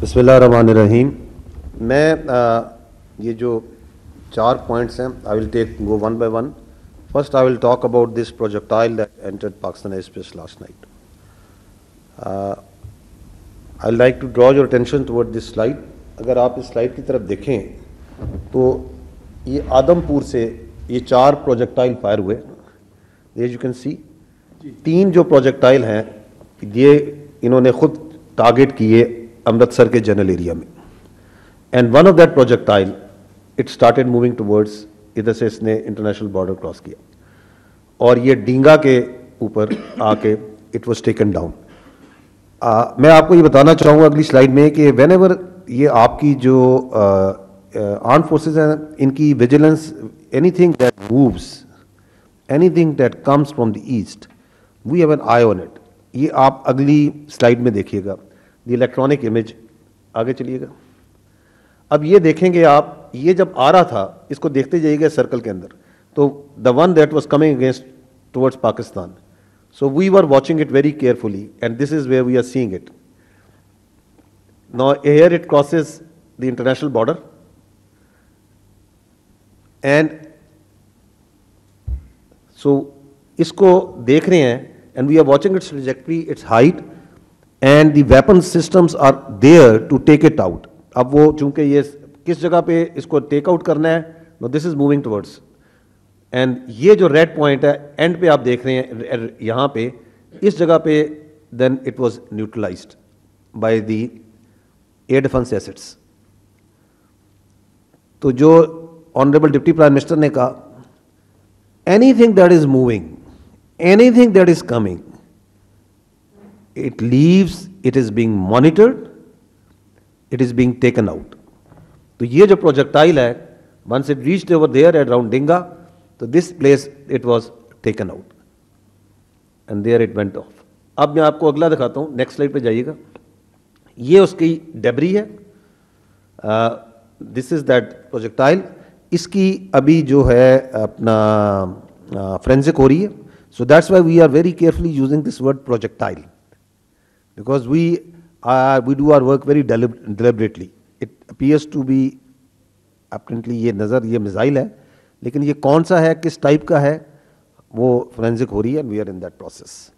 बिस्मिल्लाहिर्रहमानिर्रहीम। मैं ये जो 4 पॉइंट्स हैं, I will take go one by one. First I will talk about this projectile that entered Pakistan airspace last night. I will like to draw your attention toward this slide. अगर आप इस slide की तरफ देखें तो ये आदमपुर से ये 4 प्रोजेक्टाइल फायर हुए. एज यू कैन सी 3 जो प्रोजेक्टाइल हैं ये इन्होंने खुद टारगेट किए अमृतसर के जनरल एरिया में. And one of that projectile it started moving towards, इधर से इसने इंटरनेशनल बॉर्डर क्रॉस किया और ये डींगा के ऊपर आके इट वाज टेकन डाउन. मैं आपको ये बताना चाहूँगा अगली स्लाइड में कि व्हेनेवर ये आपकी जो आर्म्ड फोर्सेस हैं, इनकी vigilance, anything that moves, anything that comes from the east, we have an eye on it. ये आप अगली स्लाइड में देखिएगा, द इलेक्ट्रॉनिक इमेज. आगे चलिएगा. अब ये देखेंगे आप, ये जब आ रहा था इसको देखते जाइएगा सर्कल के अंदर, तो the one that was coming against towards Pakistan, so we were watching it very carefully and this is where we are seeing it. Now here it crosses the international border and so इसको देख रहे हैं and we are watching its trajectory, its height and the weapon systems are there to take it out. अब वो चूंकि ये किस जगह पे इसको टेक आउट करना है, now this is moving towards. And ये जो रेड पॉइंट है एंड पे आप देख रहे हैं यहाँ पे, इस जगह पे then it was neutralised by the air defence assets. तो जो ऑनरेबल डिप्टी प्राइम मिनिस्टर ने कहा, anything that is moving, anything that is coming, it leaves, it is being monitored, it is being taken out. तो ये जो projectile है, once it reached over there at around Dinga, तो this place it was taken out and there it went off. अब मैं आपको अगला दिखाता हूँ, नेक्स्ट स्लाइड पे जाइएगा. ये उसकी डेब्री है, दिस इज दैट प्रोजेक्टाइल. इसकी अभी जो है अपना फोरेंसिक हो रही है. So that's why we are very carefully using this word projectile, because we do our work very deliberately. It appears to be apparently ये नज़र, ये मिसाइल है, लेकिन ये कौन सा है, किस टाइप का है, वो फोरेंसिक हो रही है. We are in that process.